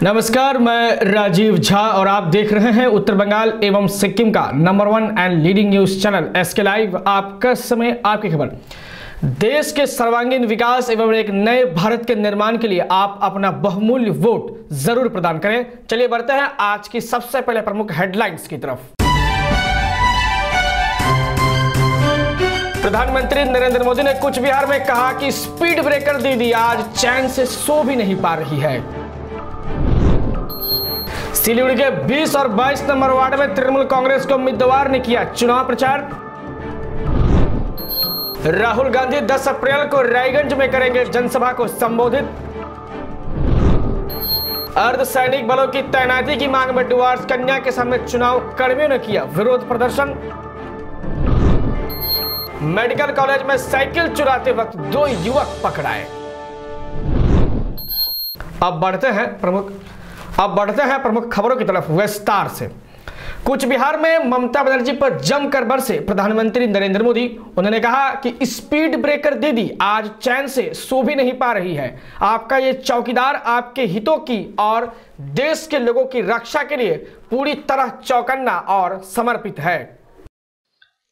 नमस्कार, मैं राजीव झा और आप देख रहे हैं उत्तर बंगाल एवं सिक्किम का number 1 and leading news channel SK live. आपका समय, आपकी खबर। देश के सर्वांगीण विकास एवं एक नए भारत के निर्माण के लिए आप अपना बहुमूल्य वोट जरूर प्रदान करें। चलिए बढ़ते हैं आज की सबसे पहले प्रमुख हेडलाइंस की तरफ। प्रधानमंत्री नरेंद्र मोदी ने कूच बिहार में कहा कि स्पीड ब्रेकर दीदी आज चैन से सो भी नहीं पा रही है। सिलीगुड़ी के 20 और 22 नंबर वार्ड में तृणमूल कांग्रेस के उम्मीदवार ने किया चुनाव प्रचार। राहुल गांधी 10 अप्रैल को रायगंज में करेंगे जनसभा को संबोधित। अर्धसैनिक बलों की तैनाती की मांग में डुआर्स कन्या के सामने चुनाव कर्मियों ने किया विरोध प्रदर्शन। मेडिकल कॉलेज में साइकिल चुराते वक्त 2 युवक पकड़ाए। अब बढ़ते हैं प्रमुख खबरों की तरफ विस्तार से। कूच बिहार में ममता बनर्जी पर जमकर बरसे प्रधानमंत्री नरेंद्र मोदी। उन्होंने कहा कि स्पीड ब्रेकर दीदी आज चैन से सो भी नहीं पा रही है। आपका ये चौकीदार आपके हितों की और देश के लोगों की रक्षा के लिए पूरी तरह चौकन्ना और समर्पित है।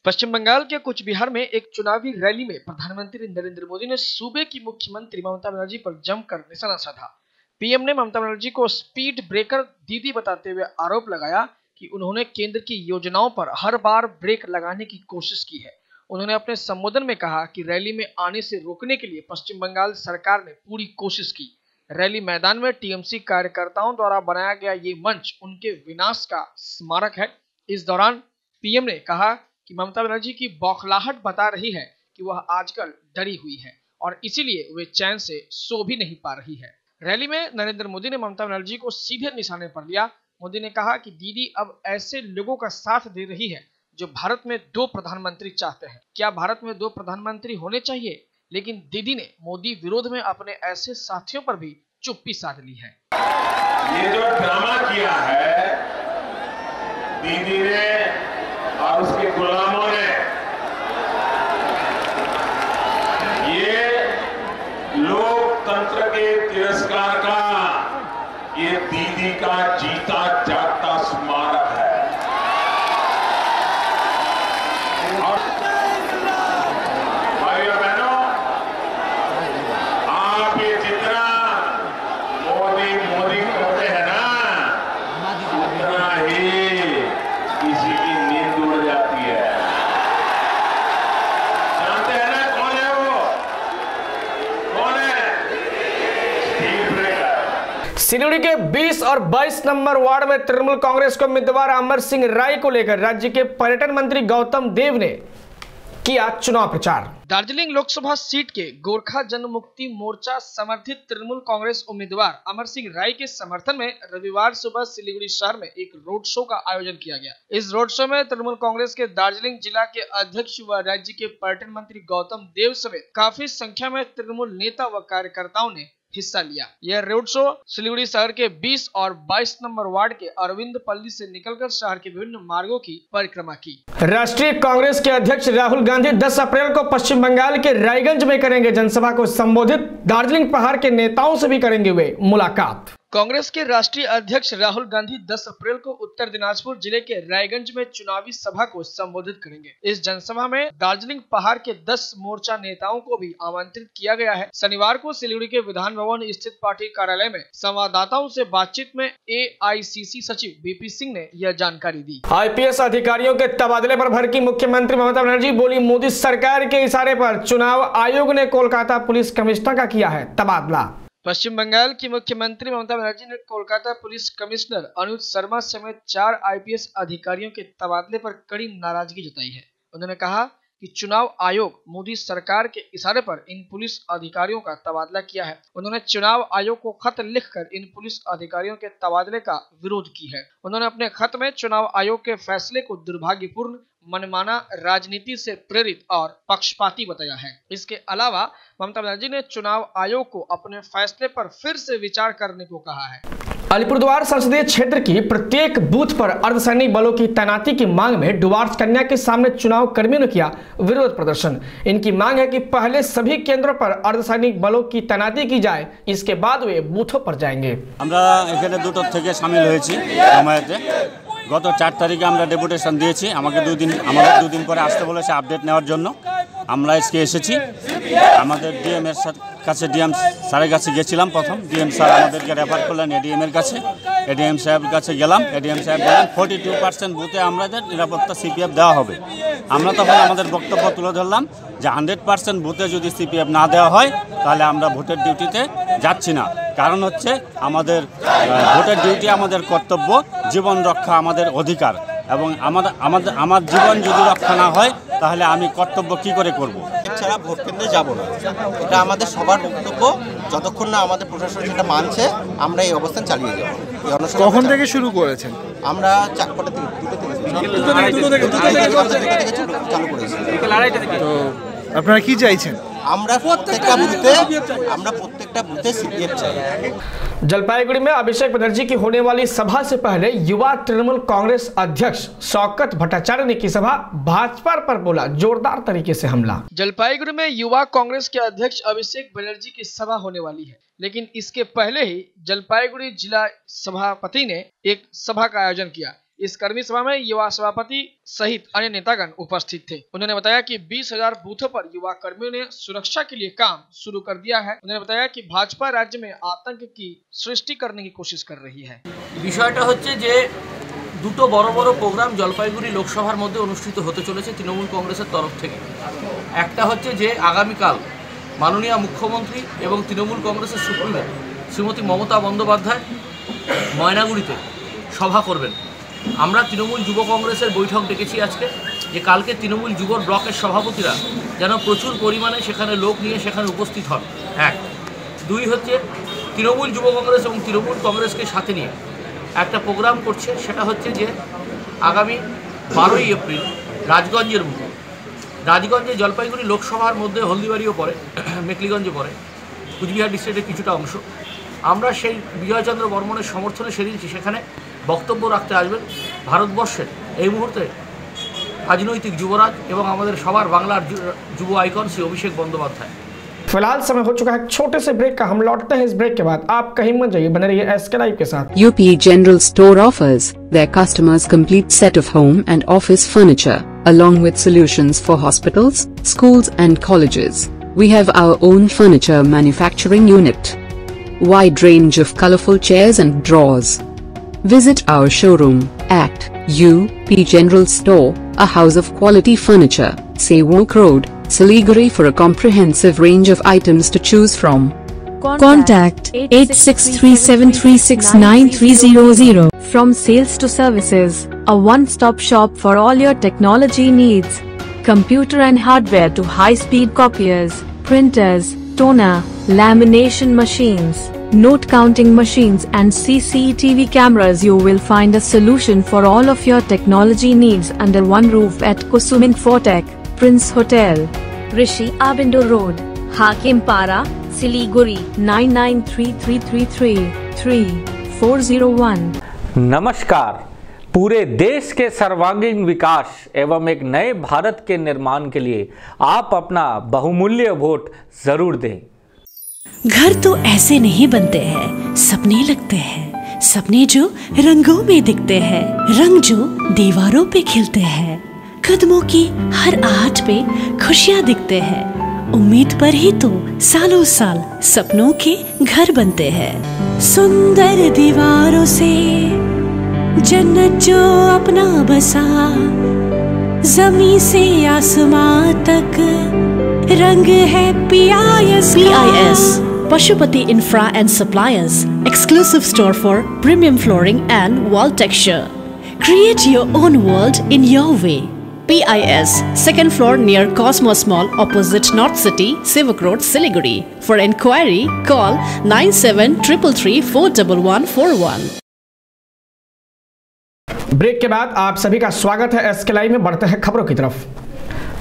पश्चिम बंगाल के कूच बिहार में एक चुनावी रैली में प्रधानमंत्री नरेंद्र मोदी ने सूबे की मुख्यमंत्री ममता बनर्जी पर जमकर निशाना साधा। पीएम ने ममता बनर्जी को स्पीड ब्रेकर दीदी बताते हुए आरोप लगाया कि उन्होंने केंद्र की योजनाओं पर हर बार ब्रेक लगाने की कोशिश की है। उन्होंने अपने संबोधन में कहा कि रैली में आने से रोकने के लिए पश्चिम बंगाल सरकार ने पूरी कोशिश की। रैली मैदान में टीएमसी कार्यकर्ताओं द्वारा बनाया गया ये मंच उनके विनाश का स्मारक है। इस दौरान पीएम ने कहा कि ममता बनर्जी की बौखलाहट बता रही है कि वह आजकल डरी हुई है और इसीलिए वे चैन से सो भी नहीं पा रही है। रैली में नरेंद्र मोदी ने ममता बनर्जी को सीधे निशाने पर लिया। मोदी ने कहा कि दीदी अब ऐसे लोगों का साथ दे रही है जो भारत में 2 प्रधानमंत्री चाहते हैं। क्या भारत में 2 प्रधानमंत्री होने चाहिए? लेकिन दीदी ने मोदी विरोध में अपने ऐसे साथियों पर भी चुप्पी साध ली है। ये जो ड्रामा किया है दीदी ने और उसके गुलामों ने, ये लोकतंत्र के तिरस्कार का ये दीदी का जीता जागता स्मारक है। और भाइयों बहनों, आप ये जितना मोदी करते हैं ना, उतना ही किसी की नींद उड़ जाती है। जानते हैं ना कौन है वो? कौन है? Speed breaker. सिलीगुड़ी के 20 और 22 नंबर वार्ड में तृणमूल कांग्रेस के उम्मीदवार अमर सिंह राय को लेकर राज्य के पर्यटन मंत्री गौतम देव ने किया चुनाव प्रचार। दार्जिलिंग लोकसभा सीट के गोरखा जनमुक्ति मोर्चा समर्थित तृणमूल कांग्रेस उम्मीदवार अमर सिंह राय के समर्थन में रविवार सुबह सिलीगुड़ी शहर में एक रोड शो का आयोजन किया गया। इस रोड शो में तृणमूल कांग्रेस के दार्जिलिंग जिला के अध्यक्ष व राज्य के पर्यटन मंत्री गौतम देव समेत काफी संख्या में तृणमूल नेता व कार्यकर्ताओं ने हिस्सा लिया। यह रोड शो सिलीगुड़ी शहर के 20 और 22 नंबर वार्ड के अरविंद पल्ली से निकलकर शहर के विभिन्न मार्गों की परिक्रमा की। राष्ट्रीय कांग्रेस के अध्यक्ष राहुल गांधी 10 अप्रैल को पश्चिम बंगाल के रायगंज में करेंगे जनसभा को संबोधित। दार्जिलिंग पहाड़ के नेताओं से भी करेंगे वे मुलाकात। कांग्रेस के राष्ट्रीय अध्यक्ष राहुल गांधी 10 अप्रैल को उत्तर दिनाजपुर जिले के रायगंज में चुनावी सभा को संबोधित करेंगे। इस जनसभा में दार्जिलिंग पहाड़ के 10 मोर्चा नेताओं को भी आमंत्रित किया गया है। शनिवार को सिलीगुड़ी के विधान भवन स्थित पार्टी कार्यालय में संवाददाताओं से बातचीत में एआईसीसी सचिव बीपी सिंह ने यह जानकारी दी। आईपीएस अधिकारियों के तबादले पर भड़की मुख्यमंत्री ममता बनर्जी बोली, मोदी सरकार के इशारे पर चुनाव आयोग ने कोलकाता पुलिस कमिश्नर का किया है तबादला। पश्चिम बंगाल की मुख्यमंत्री ममता बनर्जी ने कोलकाता पुलिस कमिश्नर अनुज शर्मा समेत 4 आईपीएस अधिकारियों के तबादले पर कड़ी नाराजगी जताई है। उन्होंने कहा कि चुनाव आयोग मोदी सरकार के इशारे पर इन पुलिस अधिकारियों का तबादला किया है। उन्होंने चुनाव आयोग को खत लिखकर इन पुलिस अधिकारियों के तबादले का विरोध की है। उन्होंने अपने खत में चुनाव आयोग के फैसले को दुर्भाग्यपूर्ण, मनमाना, राजनीति से प्रेरित और पक्षपाती बताया है। इसके अलावा ममता बनर्जी ने चुनाव आयोग को अपने फैसले पर फिर से विचार करने को कहा है। अलीपुरद्वार संसदीय क्षेत्र की प्रत्येक बूथ पर अर्धसैनिक बलों की तैनाती की मांग में डुबार्स कन्या के सामने चुनाव कर्मियों ने किया विरोध प्रदर्शन। इनकी मांग है कि पहले सभी केंद्रों पर अर्धसैनिक बलों की तैनाती की जाए, इसके बाद वे बूथों पर जाएंगे। আমরা এখানে দুটো থেকে শামিল হয়েছি জামায়াতে। গত 4 তারিখে আমরা ডেপুটেশন দিয়েছি, আমাদের দুদিন পরে আসতে বলেছে আপডেট নেওয়ার জন্য। আমরা আজকে এসেছি। আমাদের ডিএম এর কাছে, ডিএম স্যারের কাছে গেছিলাম। প্রথম ডিএম স্যার আমাদেরকে রেফার করলেন এডিএম এর কাছে। এডিএম সাহেবের কাছে গেলাম। এডিএম সাহেব বলেন 42% বুথে আমাদের নিরাপত্তা সিপিএফ দেওয়া হবে। আমরা তখন আমাদের বক্তব্য তুলে ধরলাম যে 100% বুথে যদি সিপিএফ না দেওয়া হয় তাহলে আমরা ভোটের ডিউটিতে যাচ্ছি না। কারণ হচ্ছে আমাদের ভোটের ডিউটি আমাদের কর্তব্য, জীবন রক্ষা আমাদের অধিকার, এবং আমার জীবন যদি রক্ষা না হয় তাহলে আমি কর্তব্য কি করে করব? এছাড়া ভোট কেন্দ্রে যাব না, এটা আমাদের সবার বক্তব্য। যতক্ষণ না আমাদের প্রশাসন সেটা মানছে আমরা এই অবস্থান চালিয়ে যাব। কখন থেকে শুরু করেছেন? আমরা 4টা থেকে চালু করেছি। তো আপনারা কি চাইছেন? আমরা প্রত্যেকটা বুথে सीपीएफ चाहिए। जलपाईगुड़ी में अभिषेक बनर्जी की होने वाली सभा से पहले युवा तृणमूल कांग्रेस अध्यक्ष शौकत भट्टाचार्य ने की सभा भाजपा पर बोला जोरदार तरीके से हमला। जलपाईगुड़ी में युवा कांग्रेस के अध्यक्ष अभिषेक बनर्जी की सभा होने वाली है, लेकिन इसके पहले ही जलपाईगुड़ी जिला सभापति ने एक सभा का आयोजन किया। इस कर्मी सभा में युवा सभापति सहित अन्य नेतागण उपस्थित थे। उन्होंने बताया कि 20,000 बूथों पर युवा कर्मियों ने सुरक्षा के लिए काम शुरू कर दिया है। उन्होंने बताया कि भाजपा राज्य में आतंक की सृष्टि करने की कोशिश कर रही है। বিষয়টা হচ্ছে যে দুটো বড় বড় প্রোগ্রাম জলপাইগুড়ি লোকসভার মধ্যে অনুষ্ঠিত হতে চলেছে তৃণমূল কংগ্রেসের তরফ থেকে। একটা হচ্ছে যে আগামীকাল মাননীয় মুখ্যমন্ত্রী এবং তৃণমূল কংগ্রেসের সুপ্রিমো শ্রীমতী মমতা বন্দ্যোপাধ্যায় ময়নাগুড়িতে সভা করবেন। আমরা তৃণমূল যুব কংগ্রেসের বৈঠক ডেকেছি আজকে, যে কালকে তৃণমূল যুব ব্লকের সভাপতিরা যেন প্রচুর পরিমাণে সেখানে লোক নিয়ে সেখানে উপস্থিত হন। 1, 2 হচ্ছে তৃণমূল যুব কংগ্রেস এবং তৃণমূল কংগ্রেসকে সাথে নিয়ে একটা প্রোগ্রাম করছে, সেটা হচ্ছে যে আগামী 12ই এপ্রিল রাজগঞ্জে জলপাইগুড়ি লোকসভার মধ্যে হলদিবাড়িও পড়ে, মেকলিগঞ্জে পড়ে, কুচবিহার ডিস্ট্রিক্টের কিছুটা অংশ। আমরা সেই বিজয়চন্দ্র বর্মনের সমর্থনে সেদিন সেখানে বক্তব্য রাখতে আসবেন ভারতবর্ষের এই মুহূর্তে রাজনৈতিক যুবরাজ এবং আমাদের সবার বাংলার যুব आइकॉन श्री अभिषेक बंदोपाध्याय। फिलहाल समय हो चुका है छोटे से ब्रेक का, हम लौटते हैं इस ब्रेक के बाद। आप कहीं मत जाइए, बने रहिए SK Live के साथ। UP General Store offers their customers complete set of home and office furniture along with solutions for hospitals, schools and colleges. We have our own furniture manufacturing unit, wide range of colorful chairs and drawers. Visit our showroom at UP General Store, a house of quality furniture, Sewalk Road, Siliguri, for a comprehensive range of items to choose from. Contact 8637369300. From sales to services, a one-stop shop for all your technology needs. Computer and hardware to high-speed copiers, printers, toner, lamination machines, note counting machines and CCTV cameras. You will find a solution for all of your technology needs under one roof at Kusum Infotech, Prince Hotel, Rishi Abindo Road, Hakim Para, Siliguri 9933333401। नमस्कार। पूरे देश के सर्वांगीण विकास एवं एक नए भारत के निर्माण के लिए आप अपना बहुमूल्य वोट जरूर दें। घर तो ऐसे नहीं बनते हैं, सपने लगते हैं, सपने जो रंगों में दिखते हैं, रंग जो दीवारों पे खिलते हैं, कदमों की हर आहट पे खुशियाँ दिखते हैं। उम्मीद पर ही तो सालों साल सपनों के घर बनते हैं। सुंदर दीवारों से जन्नत जो अपना बसा, जमीन से आसमां तक रंग है PIS। Pashupati Infra and Suppliers, exclusive store for premium flooring and wall texture. Create your own world in your way. PIS, second floor near Cosmos Mall, opposite North City, Sivak Road, Siliguri. For enquiry, call 9733341141। Break के बाद आप सभी का स्वागत है SK Live में। बढ़ते हैं खबरों की तरफ।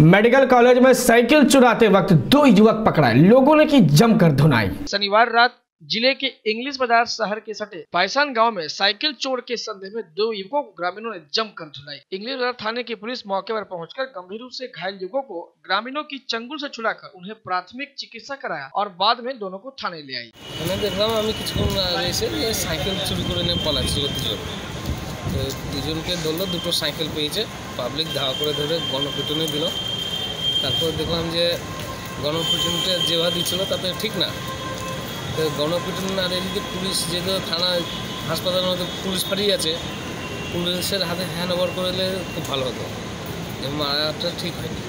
मेडिकल कॉलेज में साइकिल चुराते वक्त 2 युवक पकड़ाए, लोगों ने की जमकर धुनाई। शनिवार रात जिले के इंग्लिश बाजार शहर के सटे पायसान गांव में साइकिल चोर के संदेह में 2 युवकों को ग्रामीणों ने जमकर धुलाई। इंग्लिश बाजार थाने की पुलिस मौके पर पहुंचकर गंभीर रूप से घायल युवकों को ग्रामीणों की चंगुल से छुड़ाकर उन्हें प्राथमिक चिकित्सा कराया और बाद में दोनों को थाने ले आई। साइकिल चुरी করে পালাচ্ছিল দুজনকে ধরলো, দুটো সাইকেল পেয়েছে, পাবলিক ধাওয়া করে ধরে গণপিটুনি দিল। তারপর দেখলাম যে গণপিটুনিটা যেভাবে দিচ্ছিল তাতে ঠিক না, তো গণপিটুনি না দিলে পুলিশ যেহেতু থানা হাসপাতালের মধ্যে পুলিশ ফাঁড়ি আছে, পুলিশের হাতে হ্যান্ড ওভার করলে খুব ভালো হতো, মারাটা ঠিক হয়নি।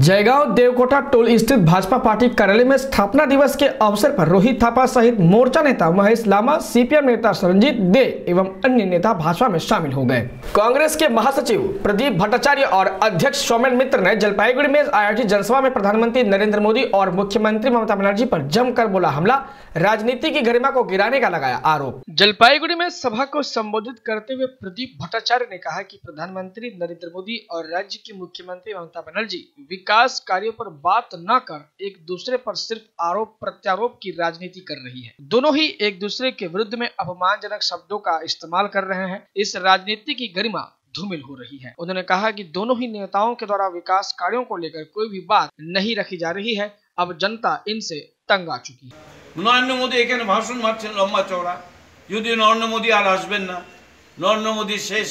जयगांव देवकोटा टोल स्थित भाजपा पार्टी कार्यालय में स्थापना दिवस के अवसर पर रोहित थापा सहित मोर्चा नेता महेश लामा, सीपीएम नेता सरंजीत दे एवं अन्य नेता भाजपा में शामिल हो गए। कांग्रेस के महासचिव प्रदीप भट्टाचार्य और अध्यक्ष सौमेन मित्र ने जलपाईगुड़ी में आयोजित जनसभा में प्रधानमंत्री नरेंद्र मोदी और मुख्यमंत्री ममता बनर्जी पर जमकर बोला हमला, राजनीति की गरिमा को गिराने का लगाया आरोप। जलपाईगुड़ी में सभा को संबोधित करते हुए प्रदीप भट्टाचार्य ने कहा कि प्रधानमंत्री नरेंद्र मोदी और राज्य की मुख्यमंत्री ममता बनर्जी विकास कार्यों पर बात न कर एक दूसरे पर सिर्फ आरोप प्रत्यारोप की राजनीति कर रही है। दोनों ही एक दूसरे के विरुद्ध में अपमानजनक शब्दों का इस्तेमाल कर रहे हैं। इस राजनीति की गरिमा धूमिल हो रही है। उन्होंने कहा कि दोनों ही नेताओं के द्वारा विकास कार्यों को लेकर कोई भी बात नहीं रखी जा रही है। अब जनता इनसे तंग आ चुकी है। नरेंद्र मोदी এখানে ভাষণ মারছেন লম্বা চওড়া, যদি নরেন্দ্র মোদি আর আসবেন না, নরেন্দ্র মোদি শেষ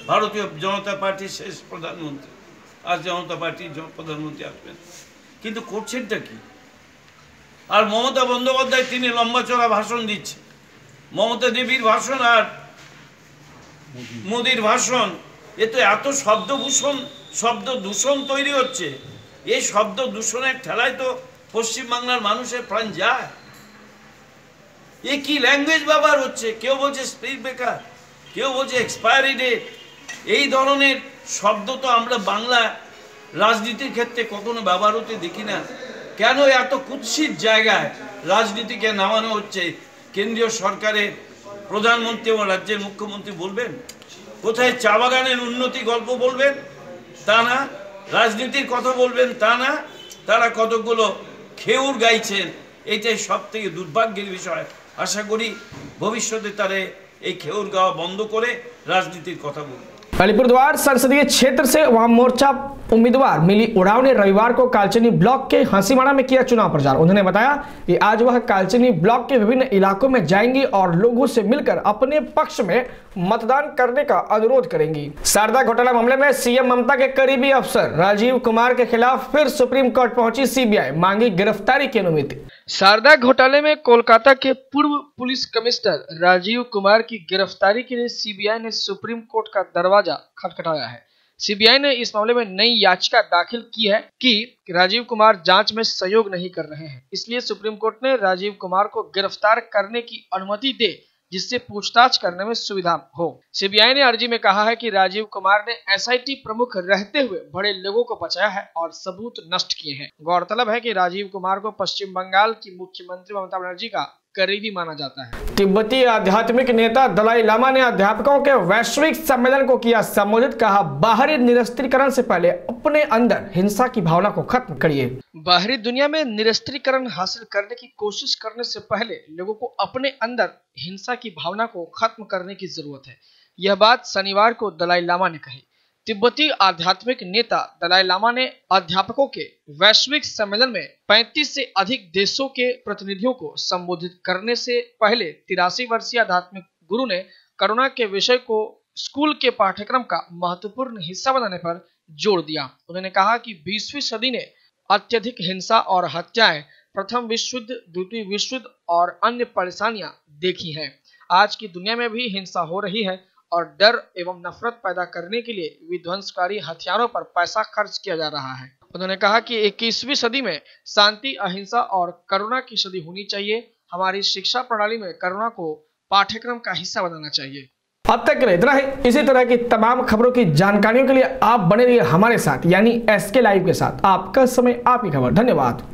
ভারতীয় জনতা পার্টির শেষ প্রধানমন্ত্রী, আর জনতা পার্টির প্রধানমন্ত্রী আসবেন, কিন্তু করছেনটা কি? আর মমতা বন্দ্যোপাধ্যায় তিনি লম্বা চওড়া ভাষণ দিচ্ছে, মমতা দেবীর ভাষণ আর মোদির ভাষণ, এ তো এত শব্দ দূষণ তৈরি হচ্ছে। এই শব্দ দূষণের ঠেলায় তো পশ্চিমবাংলার মানুষের প্রাণ যায়। ये की लैंग्वेज ব্যবহার হচ্ছে, কেউ বলছে স্পিড ব্রেকার, কেউ বলছে এক্সপায়ারি ডেট। এই ধরনের শব্দ তো আমরা বাংলা রাজনীতির ক্ষেত্রে কখনো ব্যবহার হতে দেখি না। কেন এত কুৎসিত জায়গায় রাজনীতিকে নামানো হচ্ছে? কেন্দ্রীয় সরকারের প্রধানমন্ত্রী এবং রাজ্যের মুখ্যমন্ত্রী বলবেন, কোথায় চা বাগানের উন্নতি গল্প বলবেন তা না, রাজনীতির কথা বলবেন তা না, তারা কতগুলো খেউর গাইছেন। এটাই সবথেকে দুর্ভাগ্যের বিষয়। আশা করি ভবিষ্যতে তারা এই খেউর গাওয়া বন্ধ করে রাজনীতির কথা বলবে। अलीपुरद्वार संसदीय क्षेत्र से वहां मोर्चा उम्मीदवार मिली उड़ाव ने रविवार को कालचिनी ब्लॉक के हंसीमाड़ा में किया चुनाव प्रचार। उन्होंने बताया कि आज वह कालचिनी ब्लॉक के विभिन्न इलाकों में जाएंगी और लोगों से मिलकर अपने पक्ष में मतदान करने का अनुरोध करेंगी। शारदा घोटाला मामले में सीएम ममता के करीबी अफसर राजीव कुमार के खिलाफ फिर सुप्रीम कोर्ट पहुंची सीबीआई, मांगी गिरफ्तारी की अनुमति। शारदा घोटाले में कोलकाता के पूर्व पुलिस कमिश्नर राजीव कुमार की गिरफ्तारी के लिए सीबीआई ने सुप्रीम कोर्ट का दरवाजा खटखटाया है। सीबीआई ने इस मामले में नई याचिका दाखिल की है कि राजीव कुमार जांच में सहयोग नहीं कर रहे हैं, इसलिए सुप्रीम कोर्ट ने राजीव कुमार को गिरफ्तार करने की अनुमति दे जिससे पूछताछ करने में सुविधा हो। सीबीआई ने अर्जी में कहा है कि राजीव कुमार ने एसआईटी प्रमुख रहते हुए बड़े लोगों को बचाया है और सबूत नष्ट किए हैं। गौरतलब है कि राजीव कुमार को पश्चिम बंगाल की मुख्यमंत्री ममता बनर्जी का करीबी माना जाता है। तिब्बती आध्यात्मिक नेता दलाई लामा ने अध्यापकों के वैश्विक सम्मेलन को किया संबोधित, कहा बाहरी निरस्त्रीकरण से पहले अपने अंदर हिंसा की भावना को खत्म करिए। बाहरी दुनिया में निरस्त्रीकरण हासिल करने की कोशिश करने से पहले लोगों को अपने अंदर हिंसा की भावना को खत्म करने की जरूरत है। यह बात शनिवार को दलाई लामा ने कही। तिब्बती आध्यात्मिक नेता दलाई लामा ने अध्यापकों के वैश्विक सम्मेलन में 35 से अधिक देशों के प्रतिनिधियों को संबोधित करने से पहले 83 वर्षीय आध्यात्मिक गुरु ने कोरोना के विषय को स्कूल के पाठ्यक्रम का महत्वपूर्ण हिस्सा बनाने पर जोर दिया। उन्होंने कहा कि 20वीं सदी ने अत्यधिक हिंसा और हत्याएं, प्रथम विश्व युद्ध, द्वितीय विश्व युद्ध और अन्य परेशानियां देखी हैं। आज की दुनिया में भी हिंसा हो रही है और डर एवं नफरत पैदा करने के लिए विध्वंसकारी हथियारों पर पैसा खर्च किया जा रहा है। उन्होंने कहा कि 21वीं सदी में शांति, अहिंसा और करुणा की सदी होनी चाहिए। हमारी शिक्षा प्रणाली में करुणा को पाठ्यक्रम का हिस्सा बनाना चाहिए। अब तक के लिए इतना ही। इसी तरह की तमाम खबरों की जानकारियों के लिए आप बने रहिए हमारे साथ, यानी SK लाइव के साथ। आपका समय, आपकी खबर। धन्यवाद।